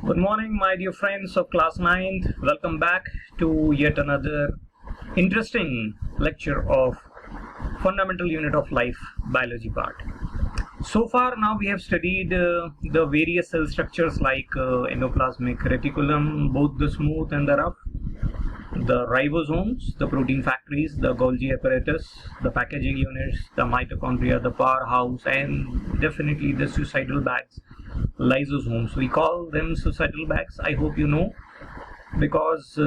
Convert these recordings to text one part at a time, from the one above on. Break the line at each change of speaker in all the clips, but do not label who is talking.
Good morning, my dear friends of class 9th. Welcome back to yet another interesting lecture of fundamental unit of life biology part. So far now we have studied the various cell structures like endoplasmic reticulum, both the smooth and the rough, the ribosomes, the protein factories, the Golgi apparatus, the packaging units, the mitochondria, the powerhouse, and definitely the suicidal bags, lysosomes. We call them suicidal bags, I hope you know, because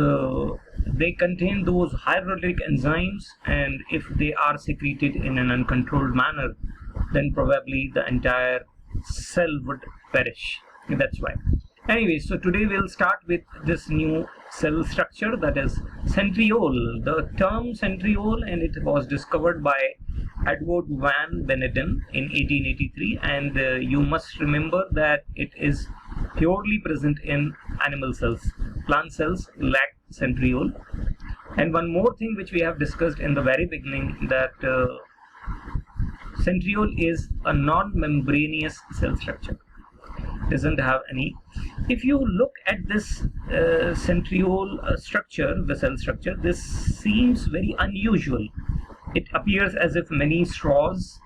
they contain those hydrolytic enzymes, and if they are secreted in an uncontrolled manner, then probably the entire cell would perish. That's why. Anyway, so today we'll start with this new cell structure, that is centriole. The term centriole, and it was discovered by Edward van Beneden in 1883, and you must remember that it is purely present in animal cells. Plant cells lack centriole. And one more thing which we have discussed in the very beginning, that centriole is a non-membranous cell structure. Doesn't have any. If you look at this centriole structure, the cell structure, this seems very unusual. It appears as if many straws,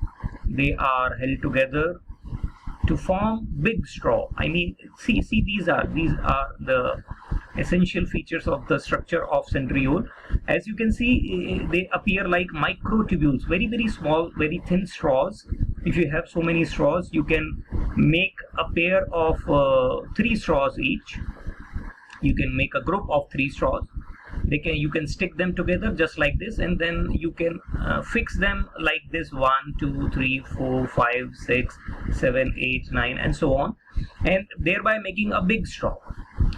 they are held together to form big straw. I mean, see, these are the essential features of the structure of centriole. As you can see, they appear like microtubules, very, very small, very thin straws. If you have so many straws, you can make a pair of 3 straws each. You can make a group of 3 straws. You can stick them together just like this, and then you can fix them like this: 1, 2, 3, 4, 5, 6, 7, 8, 9, and so on, and thereby making a big straw.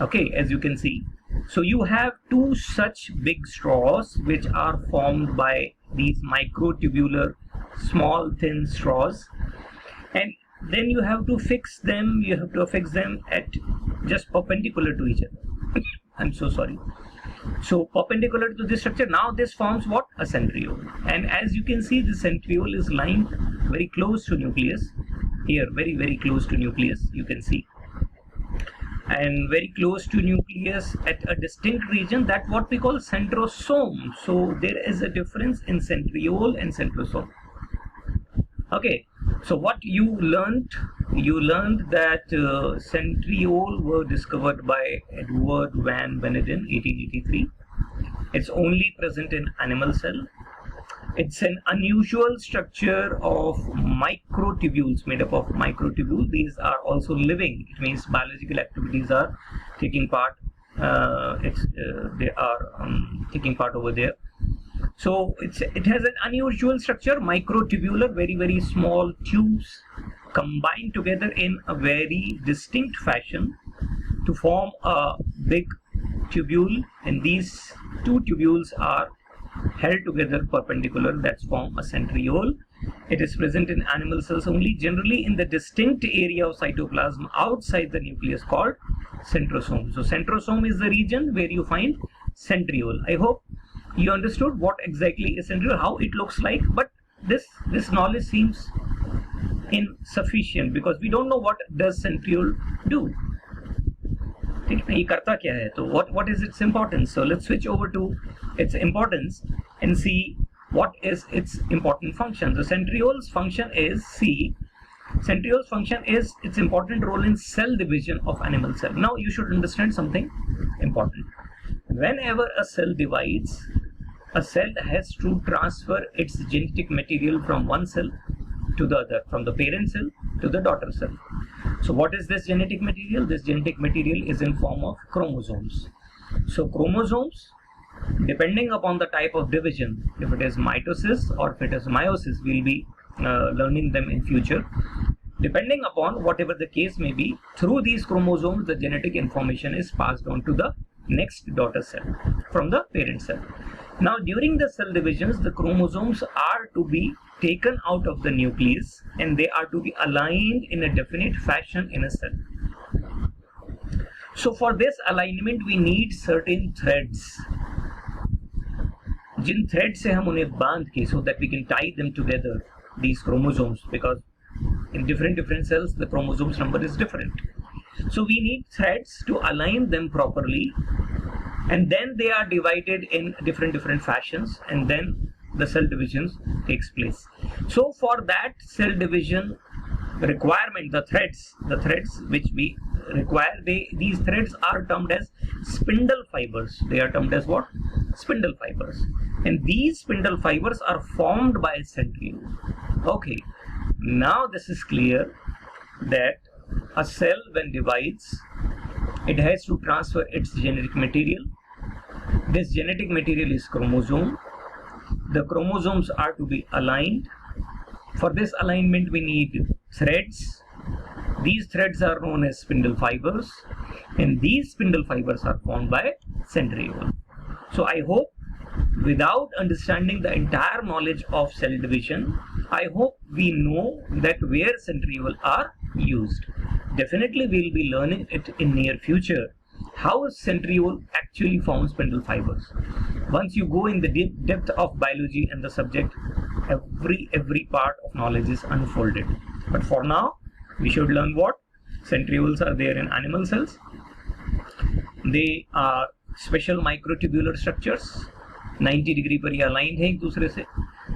Okay, as you can see. So you have 2 such big straws which are formed by these microtubular small thin straws, and then you have to fix them. You have to fix them at just perpendicular to each other. I'm so sorry. So perpendicular to this structure, now this forms what? A centriole. And as you can see, the centriole is lying very close to nucleus. Here, very, very close to nucleus, you can see. And very close to nucleus at a distinct region, that what we call centrosome. So there is a difference in centriole and centrosome. Okay, so what you learned that centriole were discovered by Edward van Beneden, 1883. It's only present in animal cell. It's an unusual structure of microtubules, made up of microtubules. These are also living. It means biological activities are taking part. They are taking part over there. So it has an unusual structure, microtubular, very, very small tubes combined together in a very distinct fashion to form a big tubule, and these 2 tubules are held together perpendicular. That's form a centriole. It is present in animal cells only, generally in the distinct area of cytoplasm outside the nucleus called centrosome. So centrosome is the region where you find centriole. I hope you understood what exactly is centriole, how it looks like, but this knowledge seems insufficient because we don't know what does centriole do. So what is its importance? So let's switch over to its importance and see what is its important function. The centriole's function is centriole's function is its important role in cell division of animal cell. Now you should understand something important. Whenever a cell divides, a cell has to transfer its genetic material from one cell to the other, from the parent cell to the daughter cell. So what is this genetic material? This genetic material is in form of chromosomes. So chromosomes, depending upon the type of division, if it is mitosis or if it is meiosis, we'll be learning them in future. Depending upon whatever the case may be, through these chromosomes, the genetic information is passed on to the next daughter cell from the parent cell. Now during the cell divisions, the chromosomes are to be taken out of the nucleus and they are to be aligned in a definite fashion in a cell. So for this alignment we need certain threads. Jin threads से हम उन्हें बांध के, so that we can tie them together, these chromosomes, because in different cells the chromosomes number is different. So we need threads to align them properly, and then they are divided in different fashions, and then the cell divisions takes place. So for that cell division requirement, the threads which we require, these threads are termed as spindle fibers. They are termed as what? Spindle fibers. And these spindle fibers are formed by centriole. Okay, now this is clear that a cell when divides, it has to transfer its genetic material. This genetic material is chromosome. The chromosomes are to be aligned. For this alignment we need threads. These threads are known as spindle fibers, and these spindle fibers are formed by centriole. So I hope, without understanding the entire knowledge of cell division, I hope we know that where centriole are used. Definitely we will be learning it in near future, how centriole actually forms spindle fibers. Once you go in the depth of biology and the subject, every part of knowledge is unfolded. But for now, we should learn what? Centrioles are there in animal cells. They are special microtubular structures, 90 degree पर ये aligned है एक दूसरे से,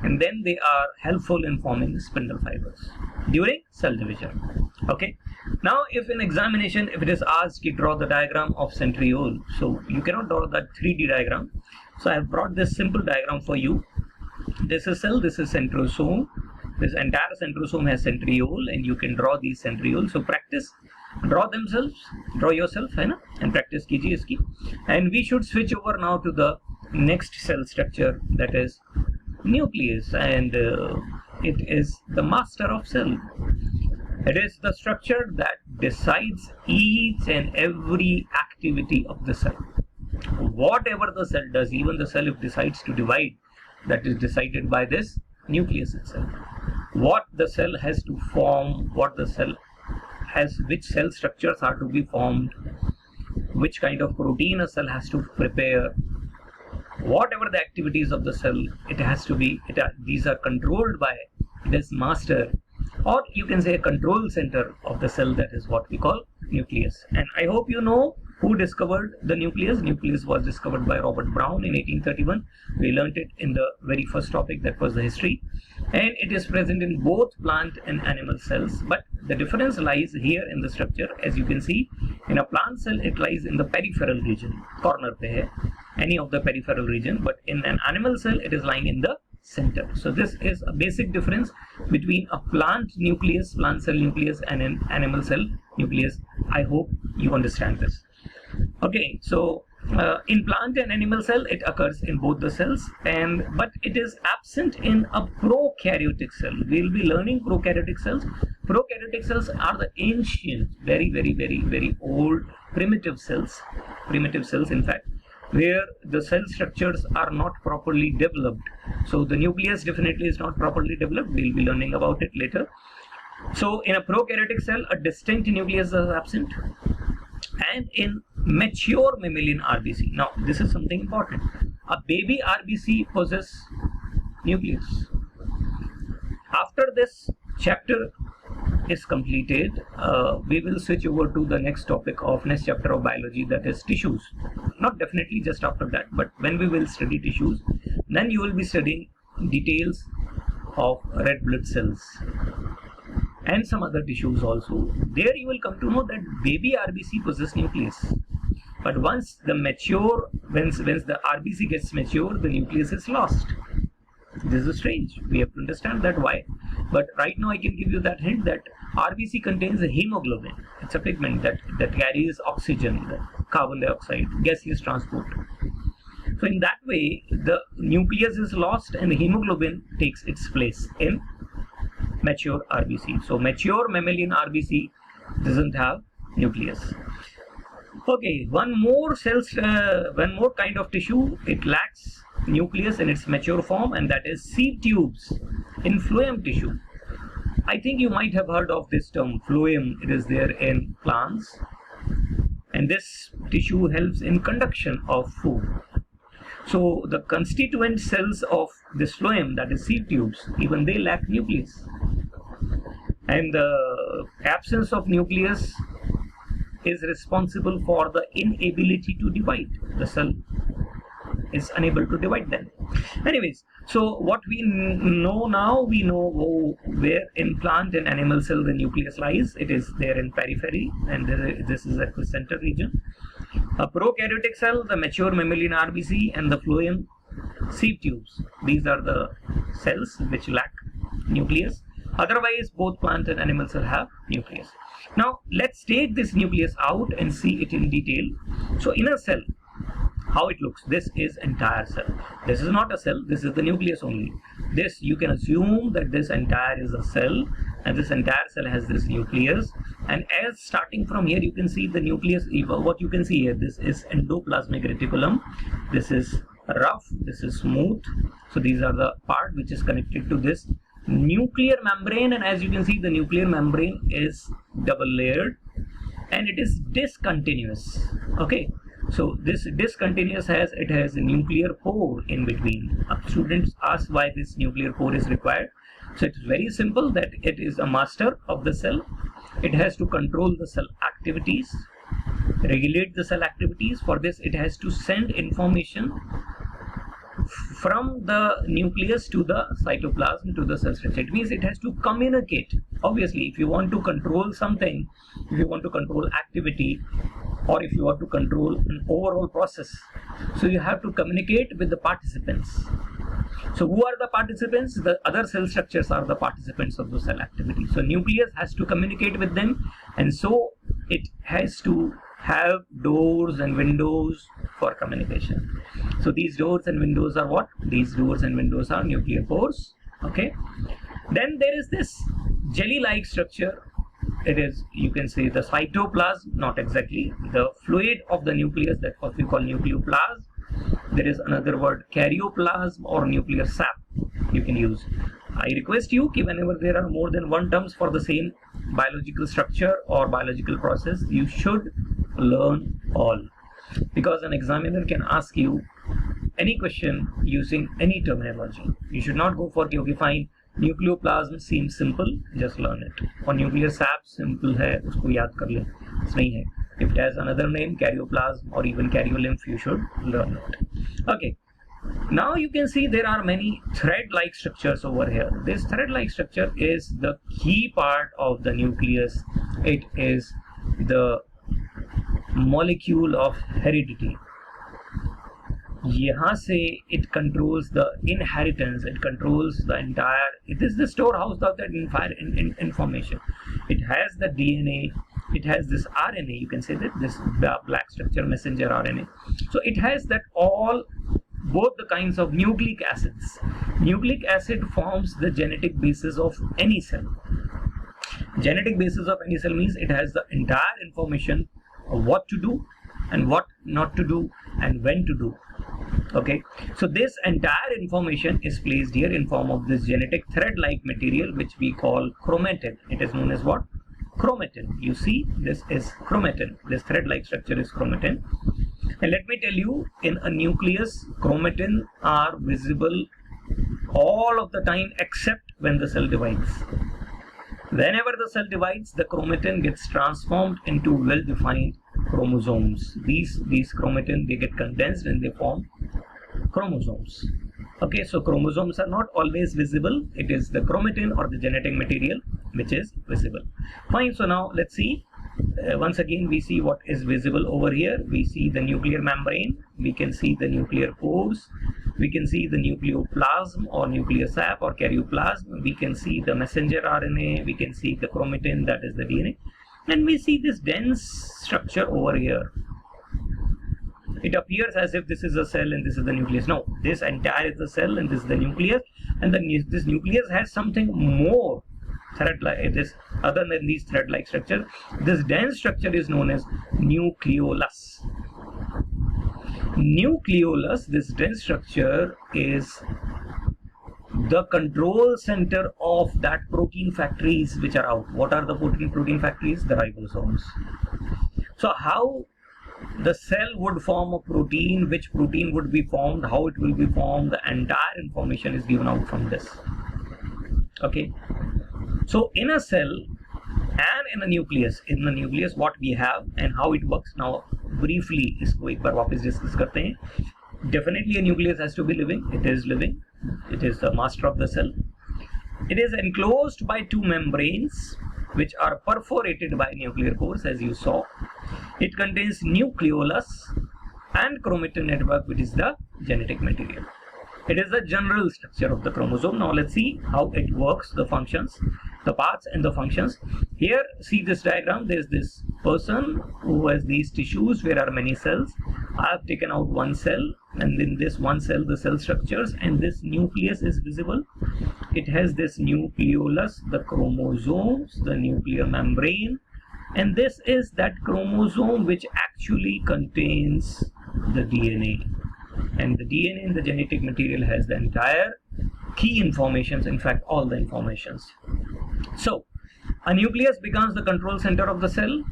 and then they are helpful in forming spindle fibers during cell division. Okay. Now, if in examination, if it is asked to draw the diagram of centriole, so you cannot draw that 3D diagram. So I have brought this simple diagram for you. This is cell, this is centrosome. This entire centrosome has centriole, and you can draw these centrioles. So practice, draw yourself, है ना? And practice कीजिए इसकी. And we should switch over now to the next cell structure, that is nucleus, and it is the master of cell. It is the structure that decides each and every activity of the cell. Whatever the cell does, even the cell if decides to divide, that is decided by this nucleus itself. What the cell has to form, what the cell has, which cell structures are to be formed, which kind of protein a cell has to prepare, whatever the activities of the cell, it has to be, these are controlled by this master, or you can say a control center of the cell, that is what we call nucleus. And I hope you know who discovered the nucleus. Nucleus was discovered by Robert Brown in 1831. We learnt it in the very first topic, that was the history. And it is present in both plant and animal cells, but the difference lies here in the structure. As you can see, in a plant cell it lies in the peripheral region, corner pe hai, any of the peripheral region, but in an animal cell it is lying in the center. So this is a basic difference between a plant nucleus, plant cell nucleus, and an animal cell nucleus. I hope you understand this. Okay, so in plant and animal cell it occurs in both the cells, but it is absent in a prokaryotic cell. We will be learning prokaryotic cells. Prokaryotic cells are the ancient, very old primitive cells in fact, where the cell structures are not properly developed. So the nucleus definitely is not properly developed. We'll be learning about it later. So in a prokaryotic cell, a distinct nucleus is absent, and in mature mammalian RBC. Now this is something important. A baby RBC possesses nucleus. After this chapter is completed, we will switch over to the next topic of next chapter of biology, that is tissues. Not definitely just after that, but when we will study tissues, then you will be studying details of red blood cells and some other tissues also. There you will come to know that baby RBC possesses nucleus. But once the RBC gets mature, the nucleus is lost. This is strange. We have to understand that why. But right now I can give you that hint that RBC contains a hemoglobin. It's a pigment that carries oxygen, carbon dioxide, gaseous transport. So in that way, the nucleus is lost and the hemoglobin takes its place in mature RBC. So mature mammalian RBC doesn't have nucleus. Okay, one more kind of tissue, it lacks nucleus in its mature form, and that is sieve tubes in phloem tissue. I think you might have heard of this term, phloem. It is there in plants, and this tissue helps in conduction of food. So the constituent cells of this phloem, that is sieve tubes, even they lack nucleus. And the absence of nucleus is responsible for the inability to divide. The cell is unable to divide them. Anyways, so what we know now, we know where in plant and animal cell the nucleus lies. It is there in periphery, and this is at the center region. A prokaryotic cell, the mature mammalian RBC, and the phloem sieve tubes. These are the cells which lack nucleus. Otherwise, both plant and animal cell have nucleus. Now, let's take this nucleus out and see it in detail. So, in a cell, how it looks, this is entire cell. This is not a cell, this is the nucleus only. This, you can assume that this entire is a cell, and this entire cell has this nucleus. And as starting from here, you can see the nucleus. What you can see here, this is endoplasmic reticulum, this is rough, this is smooth. So these are the part which is connected to this nuclear membrane, and as you can see, the nuclear membrane is double layered and it is discontinuous. Okay, so this discontinuous has a nuclear pore in between. Students ask why this nuclear pore is required. So it is very simple, that it is a master of the cell. It has to control the cell activities, regulate the cell activities. For this, it has to send information from the nucleus to the cytoplasm, to the cell structure. It means it has to communicate. Obviously, if you want to control something, if you want to control activity, or if you want to control an overall process, so you have to communicate with the participants. So who are the participants? The other cell structures are the participants of the cell activity. So nucleus has to communicate with them, and so it has to have doors and windows for communication. So these doors and windows are what? These doors and windows are nuclear pores. Okay. Then there is this jelly-like structure. It is, you can say, the cytoplasm, not exactly, the fluid of the nucleus, that what we call nucleoplasm. There is another word, karyoplasm or nuclear sap, you can use. I request you, whenever there are more than one terms for the same biological structure or biological process, you should learn all, because an examiner can ask you any question using any terminology. You should not go for, okay, fine, nucleoplasm seems simple, just learn it. Or nuclear sap, simple hai, usko yaad kar le. It's nahi hai. If it has another name, karyoplasm or even karyolymph, you should learn it. Okay. Now you can see there are many thread-like structures over here. This thread-like structure is the key part of the nucleus. It is the molecule of heredity. यहाँ से it controls the inheritance, it controls the entire, it is the storehouse of that information. It has the DNA, it has this RNA, you can say that this black structure, messenger RNA. So it has that all, both the kinds of nucleic acids. Nucleic acid forms the genetic basis of any cell. Genetic basis of any cell means it has the entire information of what to do and what not to do and when to do. Okay, so this entire information is placed here in form of this genetic thread-like material which we call chromatin. It is known as what? Chromatin. You see, this is chromatin. This thread-like structure is chromatin. And let me tell you, in a nucleus, chromatin are visible all of the time except when the cell divides. Whenever the cell divides, the chromatin gets transformed into well-defined chromosomes. These chromatin, they get condensed and they form chromosomes. Okay, so chromosomes are not always visible. It is the chromatin or the genetic material which is visible. Fine, so now let's see. Once again, we see what is visible over here. We see the nuclear membrane. We can see the nuclear pores. We can see the nucleoplasm or nuclear sap or karyoplasm. We can see the messenger RNA. We can see the chromatin, that is the DNA. And we see this dense structure over here. It appears as if this is a cell and this is the nucleus. No, this entire is the cell and this is the nucleus. And this nucleus has something more thread-like, this other than these thread-like structure. This dense structure is known as nucleolus. Nucleolus, this dense structure, is the control center of that protein factories which are out. What are the protein factories? The ribosomes. So how the cell would form a protein, which protein would be formed, how it will be formed, the entire information is given out from this. Okay. So in a cell, and in the nucleus. In the nucleus, what we have and how it works. Now, briefly, इसको एक बार वापस discuss करते हैं. Definitely, a nucleus has to be living. It is living. It is the master of the cell. It is enclosed by two membranes, which are perforated by nuclear pores, as you saw. It contains nucleolus and chromatin network, which is the genetic material. It is the general structure of the chromosome. Now let's see how it works, the functions, the parts and the functions. Here, see this diagram. There's this person who has these tissues where are many cells. I have taken out one cell, and in this one cell the cell structures, and this nucleus is visible. It has this nucleolus, the chromosomes, the nuclear membrane, and this is that chromosome which actually contains the DNA. And the DNA in the genetic material has the entire key informations, in fact all the informations. So a nucleus becomes the control center of the cell.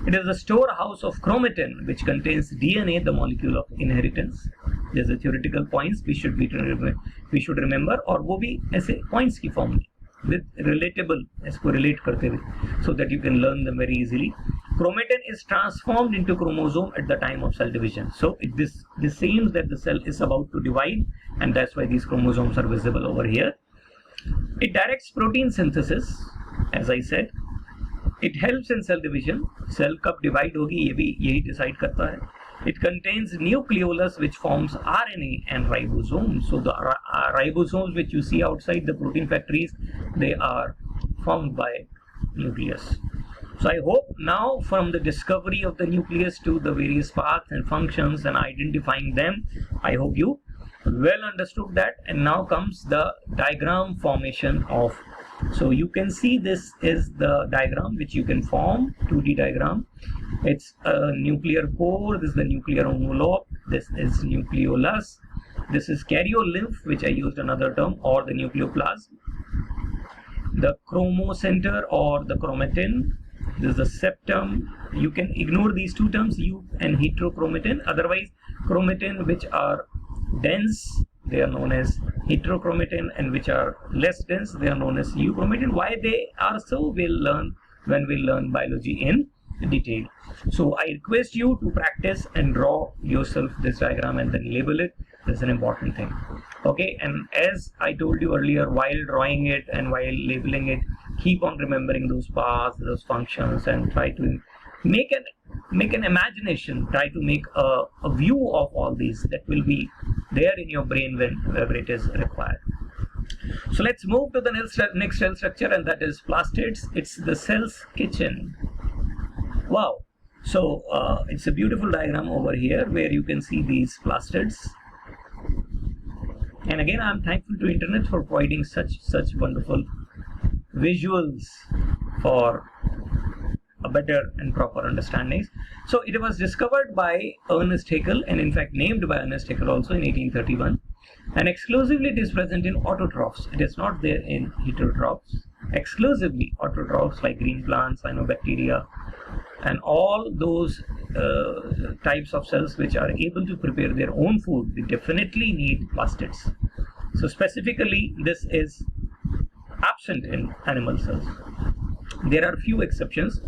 It is the storehouse of chromatin, which contains DNA, the molecule of inheritance. There's a theoretical points we should remember, और वो भी ऐसे points की form में with relatable, इसको relate करते हुए, so that you can learn them very easily. Chromatin is transformed into chromosome at the time of cell division. So this seems that the cell is about to divide, and that's why these chromosomes are visible over here. It directs protein synthesis, as I said. It helps in cell division. Cell कब divide होगी ये भी यही decide करता है. It contains nucleolus, which forms RNA and ribosomes. So the ribosomes which you see outside the protein factories, they are formed by nucleus. So I hope now, from the discovery of the nucleus to the various parts and functions and identifying them, I hope you well understood that. And now comes the diagram formation of. So you can see this is the diagram which you can form, 2D diagram. It's a nuclear pore, this is the nuclear envelope, this is nucleolus, this is karyolymph, which I used another term, or the nucleoplasm. The chromocenter or the chromatin, this is the septum. You can ignore these two terms, U and heterochromatin. Otherwise, chromatin which are dense, they are known as heterochromatin, and which are less dense, they are known as euchromatin. Why they are so, we'll learn when we learn biology in detail. So I request you to practice and draw yourself this diagram and then label it. That's an important thing. Okay, and as I told you earlier, while drawing it and while labeling it, keep on remembering those parts, those functions, and try to make an imagination, try to make a view of all these that will be there in your brain whenever it is required. So let's move to the next cell structure, and that is plastids. It's the cell's kitchen. Wow. So it's a beautiful diagram over here where you can see these plastids. And again, I'm thankful to internet for providing such wonderful visuals for a better and proper understanding. So it was discovered by Ernest Haeckel, and in fact named by Ernest Haeckel also in 1831. And exclusively it is present in autotrophs. It is not there in heterotrophs. Exclusively autotrophs like green plants, cyanobacteria, and all those types of cells which are able to prepare their own food, they definitely need plastids. So specifically, this is absent in animal cells. There are few exceptions.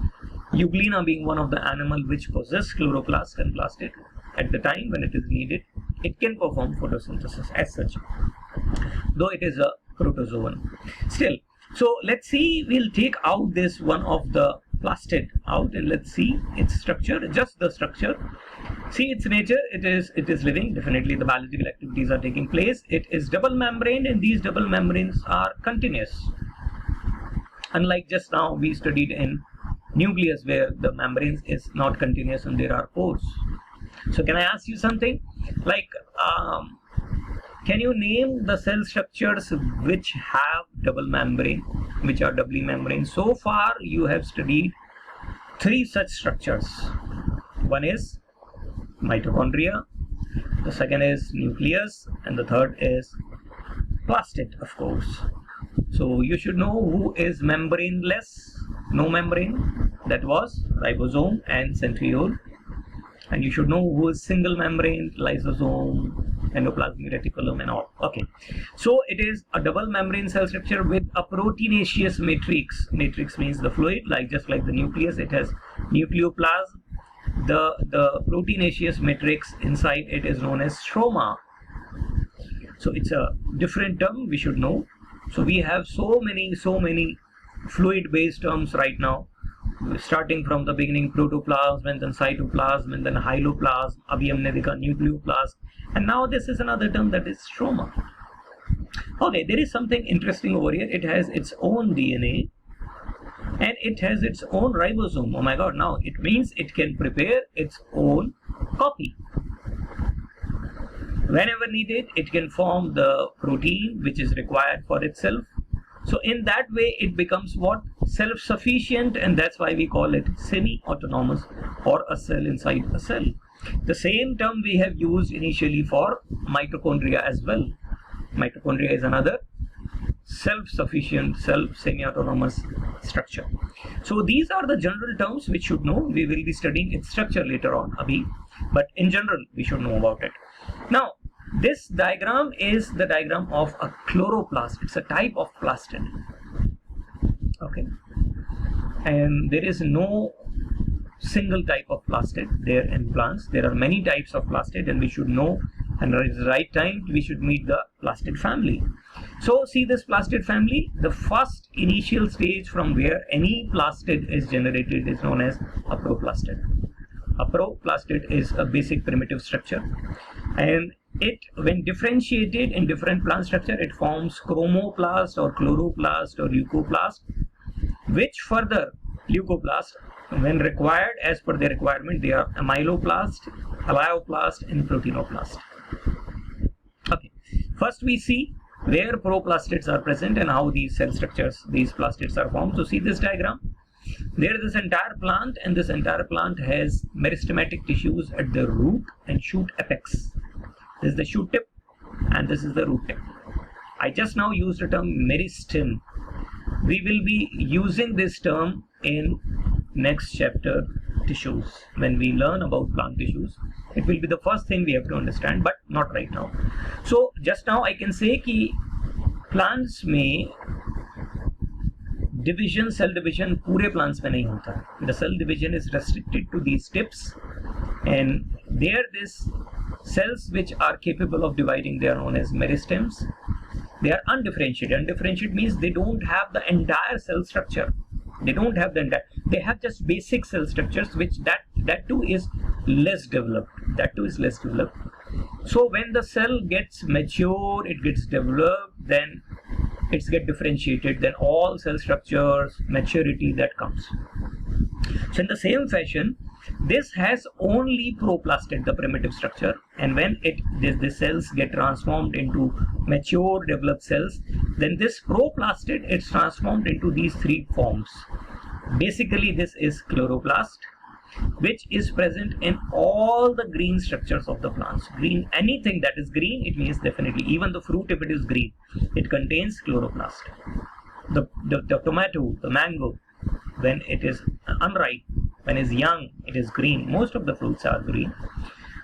Euglena being one of the animal which possess chloroplast and plastid. At the time when it is needed, it can perform photosynthesis as such, though it is a protozoan. Still, so let's see, we'll take out this one of the plastid out, and let's see its structure, just the structure. See its nature, it is living. Definitely the biological activities are taking place. It is double membraned, and these double membranes are continuous. Unlike just now we studied in nucleus where the membranes is not continuous and there are pores. So can I ask you something? Like, can you name the cell structures which have double membrane, which are doubly membrane? So far you have studied 3 such structures. One is mitochondria, the second is nucleus, and the third is plastid, of course. So you should know who is membraneless, no membrane, that was ribosome and centriole. And you should know who is single membrane, lysosome, endoplasmic reticulum and all. Okay, so it is a double membrane cell structure with a proteinaceous matrix. Matrix means the fluid, like just like the nucleus, it has nucleoplasm. The proteinaceous matrix inside it is known as stroma. So it's a different term we should know. So we have so many fluid based terms right now, starting from the beginning, protoplasm, and then cytoplasm, and then hyaloplasm, abhi humne dekha nucleoplasm, and now this is another term, that is stroma. Okay, there is something interesting over here. It has its own DNA and it has its own ribosome. Oh my god, now it means it can prepare its own copy. Whenever needed, it can form the protein which is required for itself. So in that way, it becomes what? Self-sufficient, and that's why we call it semi-autonomous, or a cell inside a cell. The same term we have used initially for mitochondria as well. Mitochondria is another self-sufficient, semi-autonomous structure. So these are the general terms which should know. We will be studying its structure later on, Abhi, but in general we should know about it. Now, this diagram is the diagram of a chloroplast. It's a type of plastid. Okay, and there is no single type of plastid there in plants. There are many types of plastid, and we should know, and at the right time we should meet the plastid family. So see this plastid family, the first initial stage from where any plastid is generated is known as a proplastid. A proplastid is a basic primitive structure, and it, when differentiated in different plant structure, it forms chromoplast or chloroplast or leucoplast, which further leucoplast, when required as per their requirement, they are amyloplast, alloplast and proteinoplast. Okay, first we see where proplastids are present and how these cell structures, these plastids are formed. So see this diagram. There is this entire plant, and this entire plant has meristematic tissues at the root and shoot apex. This is the shoot tip and this is the root tip. I just now used the term meristem. We will be using this term in next chapter, tissues. When we learn about plant tissues, it will be the first thing we have to understand, but not right now. So just now I can say कि plants में division, cell division पूरे plants में नहीं होता. The cell division is restricted to these tips, and there this cells which are capable of dividing, they are known as meristems. They are undifferentiated. Undifferentiated means they don't have the entire cell structure. They don't have the entire. They have just basic cell structures, which that too is less developed. That too is less developed. So when the cell gets mature, it gets developed, then it's get differentiated. Then all cell structures, maturity, that comes. So in the same fashion, this has only proplastid, the primitive structure, and when the cells get transformed into mature developed cells, then this proplastid is transformed into these three forms. Basically, this is chloroplast, which is present in all the green structures of the plants. Green, anything that is green, it means definitely, even the fruit, if it is green, it contains chloroplast. The tomato, the mango, when it is unripe, when it is young, it is green. Most of the fruits are green.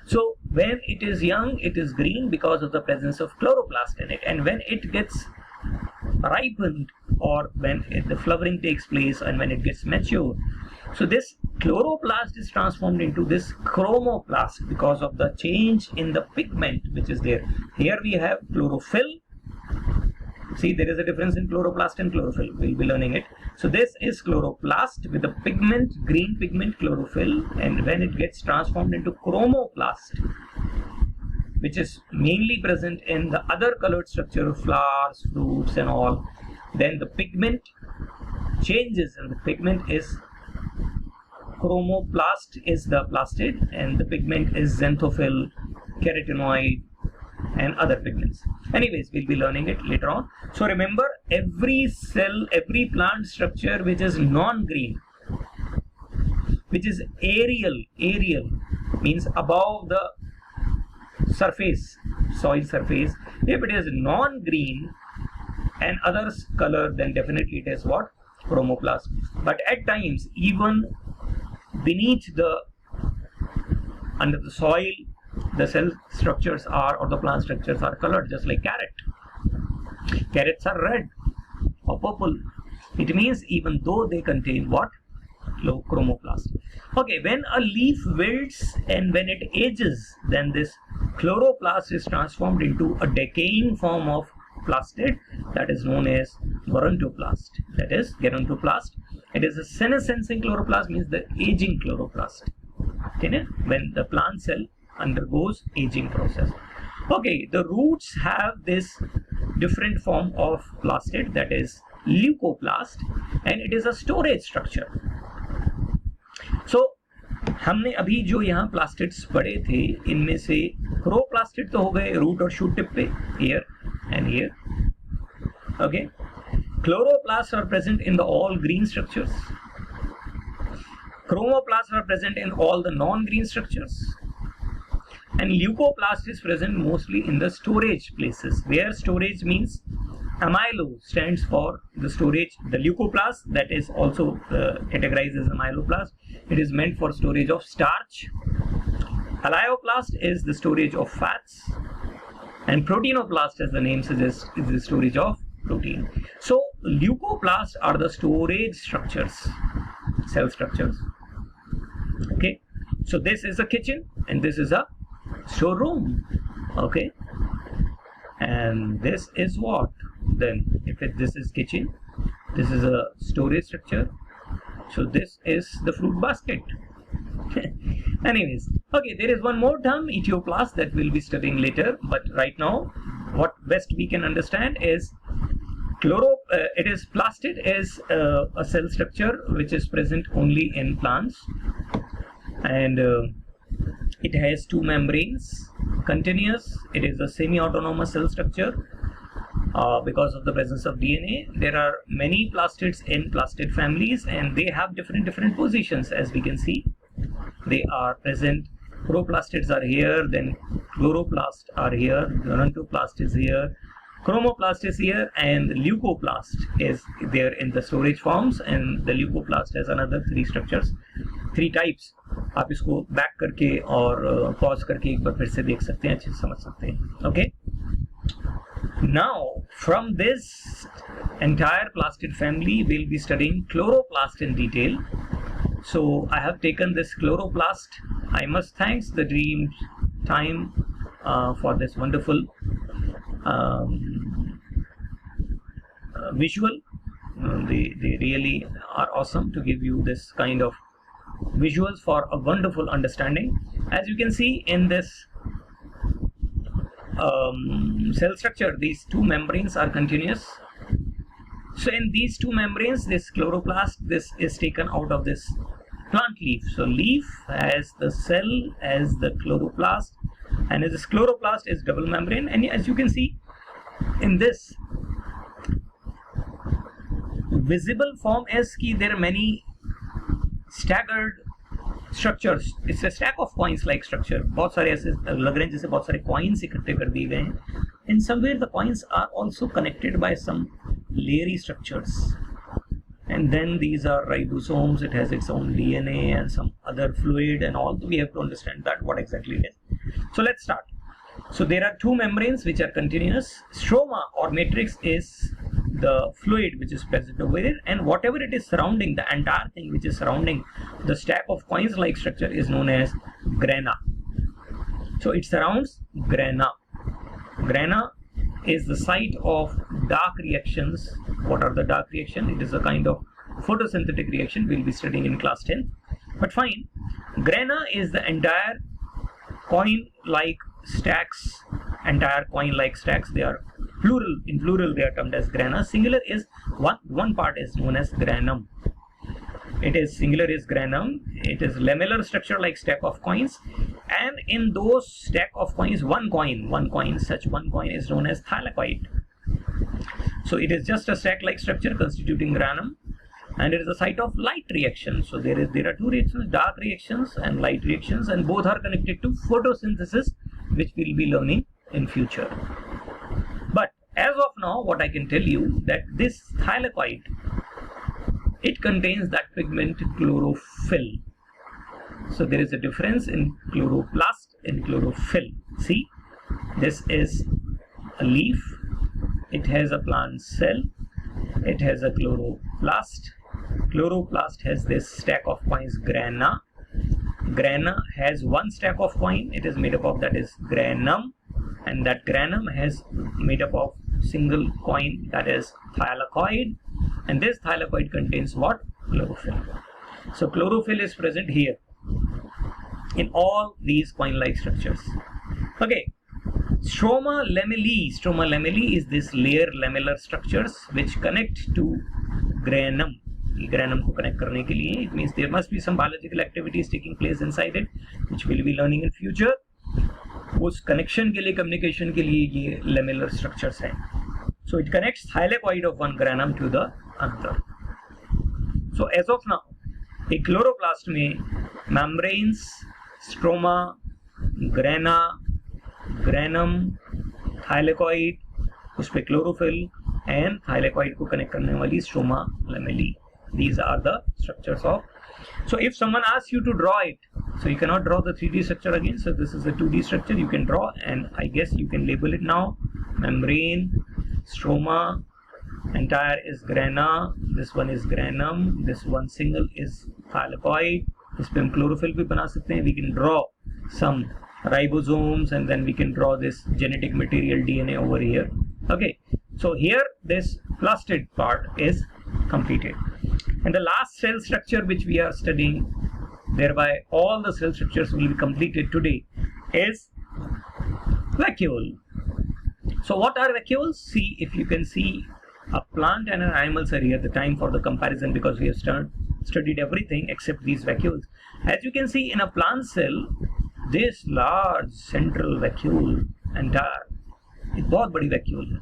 So when it is young, it is green because of the presence of chloroplast in it. And when it gets ripened, or when the flowering takes place and when it gets mature, so this chloroplast is transformed into this chromoplast because of the change in the pigment which is there. Here we have chlorophyll. See, there is a difference in chloroplast and chlorophyll. We'll be learning it. So this is chloroplast with the pigment, green pigment, chlorophyll, and when it gets transformed into chromoplast, which is mainly present in the other colored structure of flowers, fruits and all, then the pigment changes, and the pigment is chromoplast is the plastid, and the pigment is xanthophyll, carotenoid and other pigments. Anyways, we'll be learning it later on. So remember, every cell, every plant structure which is non-green, which is aerial means above the surface, soil surface. If it is non-green and other color, then definitely it is what? Chromoplast. But at times, even beneath under the soil, the cell structures are, or the plant structures are colored, just like carrot. Carrots are red or purple. It means even though they contain what? Chromoplast. Okay, when a leaf wilts and when it ages, then this chloroplast is transformed into a decaying form of plastid that is known as gerontoplast. That is gerontoplast. It is a senescing chloroplast, means the aging chloroplast. Okay, when the plant cell undergoes aging process. Okay, the roots have this different form of plastid, that is leucoplast, and it is a storage structure. So हमने अभी जो यहाँ plastids पढ़े थे, इनमें से क्रोप्लास्टिड तो हो गए रूट और शूट टिप पे, here and here. Okay, chloroplasts are present in the all green structures. Chromoplasts are present in all the non-green structures, and leucoplast is present mostly in the storage places, where storage means amylo stands for the storage. The leucoplast, that is also categorized as amyloplast, it is meant for storage of starch. Alioplast is the storage of fats, and proteinoplast, as the name suggests, is the storage of protein. So leucoplasts are the storage structures, cell structures. Okay, so this is a kitchen and this is a storeroom. Okay, and this is what? Then if this is kitchen, this is a storage structure, so this is the fruit basket. Anyways, okay, there is one more term, ethioplast, that we'll be studying later, but right now what best we can understand is it is plastid is a cell structure which is present only in plants, and it has two membranes, continuous. It is a semi-autonomous cell structure because of the presence of DNA. There are many plastids in plastid families, and they have different positions, as we can see. They are present. Chromoplastids are here, then chloroplast are here, gerontoplast is here, chromoplast is here, and leucoplast is there in the storage forms, and the leucoplast has another three structures, three types. आप इसको back करके और pause करके एक बार फिर से देख सकते हैं, अच्छे से समझ सकते हैं. Okay, now from this entire plastid family we'll be studying chloroplast in detail. So I have taken this chloroplast. I must thank the Dream Time for this wonderful visual. They really are awesome to give you this kind of visuals for a wonderful understanding. As you can see in this cell structure, these two membranes are continuous. So in these two membranes, this chloroplast, this is taken out of this plant leaf. So leaf has the cell as the chloroplast, and this chloroplast is double membrane. And as you can see in this visible form is कि there are many staggered structures. It's a stack of coins like structure. बहुत सारे ऐसे लग रहे हैं जैसे बहुत सारे coins इकट्ठे कर दिए गए हैं. In somewhere the coins are also connected by some layering structures, and then these are ribosomes. It has its own DNA and some other fluid and all. We have to understand that what exactly it is. So let's start. So there are two membranes which are continuous. Stroma or matrix is the fluid which is present over there, and whatever it is surrounding, the entire thing which is surrounding the stack of coins like structure is known as grana. So it surrounds grana. Grana is the site of dark reactions. What are the dark reactions? It is a kind of photosynthetic reaction we'll be studying in class 10. But fine, grana is the entire coin-like stacks. Entire coin-like stacks. They are plural. In plural, they are termed as grana. Singular is one part is known as granum. It is singular is granum. It is lamellar structure like stack of coins, and in those stack of coins, one coin is known as thylakoid. So it is just a stack like structure constituting granum, and it is a site of light reaction. So there are two reactions, dark reactions and light reactions, and both are connected to photosynthesis, which we'll be learning in future. But as of now, what I can tell you that this thylakoid, it contains that pigment chlorophyll. So there is a difference in chloroplast in chlorophyll. See, this is a leaf. It has a plant cell. It has a chloroplast. Chloroplast has this stack of coins, grana. Grana has one stack of coin. It is made up of, that is granum, and that granum has made up of single coin, that is thylakoid, and this thylakoid contains what? Chlorophyll. So chlorophyll is present here in all these coin-like structures. Okay. Stroma lamellae. Stroma lamellae is this layer lamellar structures which connect to granum. Granum को connect करने के लिए, it means there must be some biological activities taking place inside it, which we'll be learning in future. उस connection के लिए, communication के लिए ये lamellar structures हैं. So it connects thylakoid of one granum to the another. So as of now, a chloroplast में membranes, stroma, grana, granum, thylakoid, उस पे chlorophyll and thylakoid को connect करने वाली stroma lamellae. These are the structures of. So if someone asks you to draw it, so you cannot draw the 3D structure again. So this is a 2D structure you can draw, and I guess you can label it now. Membrane, stroma, entire is grana, this one is granum, this one single is thylakoid. इस पे हम chlorophyll भी बना सकते हैं. We can draw some ribosomes, and then we can draw this genetic material DNA over here. Okay, so here this plastid part is completed, and the last cell structure which we are studying, thereby all the cell structures will be completed today, is vacuole. So what are vacuoles? See, if you can see a plant and an animal cell here, the time for the comparison, because we have studied everything except these vacuoles. As you can see in a plant cell, this large central vacuole, entire, एक बहुत बड़ी vacuole है.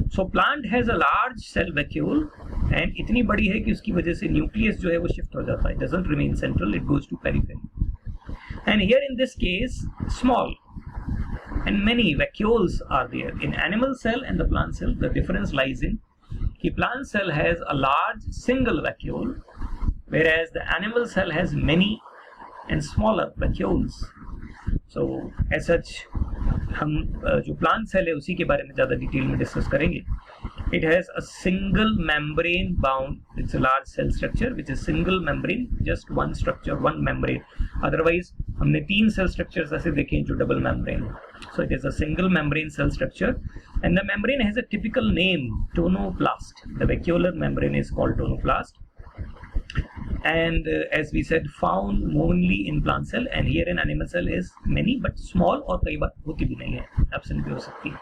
So plant has a large cell vacuole, and इतनी बड़ी है कि उसकी वजह से nucleus जो है वो shift हो जाता है. It doesn't remain central, it goes to periphery. And here in this case, small, and many vacuoles are there. In animal cell and the plant cell, the difference lies in the plant cell has a large single vacuole, whereas the animal cell has many and smaller vacuoles. So as such, हम जो plant cell है उसी के बारे में ज़्यादा detail में discuss करेंगे. It has a single membrane bound. It's a large cell structure which is single membrane, just one structure, one membrane. Otherwise हमने 3 cell structures ऐसे देखे जो double membrane. So it is a single membrane cell structure, and the membrane has a typical name, tonoplast. The vacuolar membrane is called tonoplast, and as we said, found only in plant cell, and here in animal cell is many but small, और कई बार होती भी नहीं है, absent भी हो सकती है.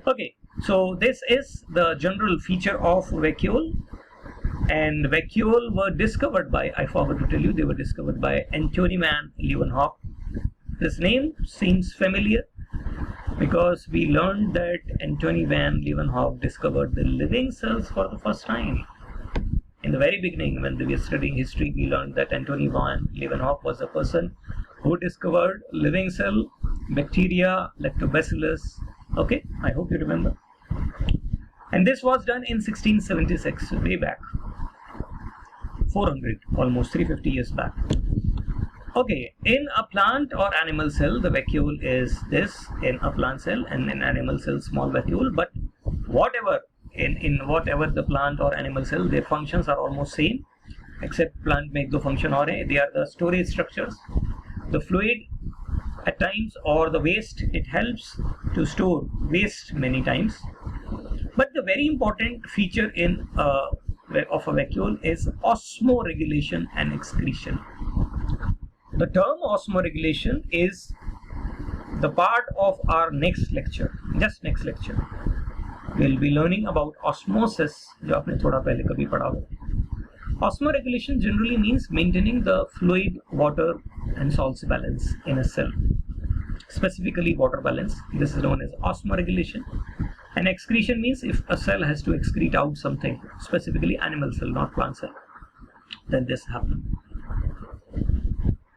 Okay, so this is the general feature of vacuole, and vacuole were discovered by, I forgot to tell you, they were discovered by Antony van Leeuwenhoek. This name seems familiar because we learned that Antony van Leeuwenhoek discovered the living cells for the first time. In the very beginning, when we were studying history, we learned that Antony van Leeuwenhoek was a person who discovered living cell, bacteria, lactobacillus. Okay, I hope you remember. And this was done in 1676, way back, 400, almost 350 years back. Okay, in a plant or animal cell, the vacuole is this, in a plant cell, and in animal cell, small vacuole. But whatever, in whatever the plant or animal cell, their functions are almost same, except plant में एक दो function और हैं. They are the storage structures. The fluid at times, or the waste, it helps to store waste many times. But the very important feature in of a vacuole is osmoregulation and excretion. The term osmoregulation is the part of our next lecture, just next lecture. We'll be learning about osmosis, जो आपने थोड़ा पहले कभी पढ़ा हो. Osmoregulation generally means maintaining the fluid, water and salts balance in a cell, specifically water balance. This is known as osmoregulation. And excretion means if a cell has to excrete out something, specifically animal cell, not plant cell, then this happens.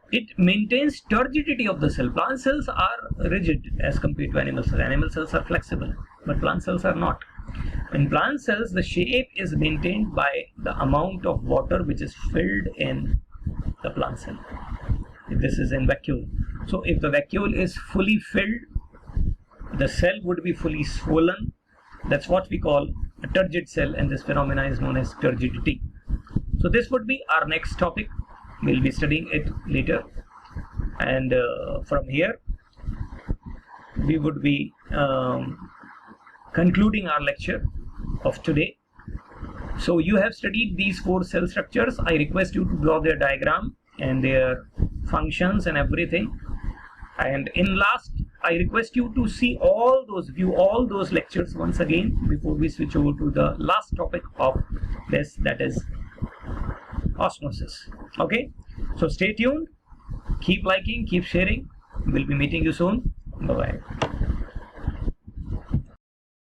It maintains turgidity of the cell. Plant cells are rigid as compared to animal cells. Animal cells are flexible, but plant cells are not. In plant cells, the shape is maintained by the amount of water which is filled in the plant cell. This is in vacuole. So if the vacuole is fully filled, the cell would be fully swollen. That's what we call a turgid cell, and this phenomena is known as turgidity. So this would be our next topic. We'll be studying it later, and from here we would be concluding our lecture of today. So you have studied these 4 cell structures. I request you to draw their diagram and their functions and everything. And in last, I request you to see view all those lectures once again before we switch over to the last topic of this, that is osmosis. Okay, so stay tuned, keep liking, keep sharing. We'll be meeting you soon. Bye bye.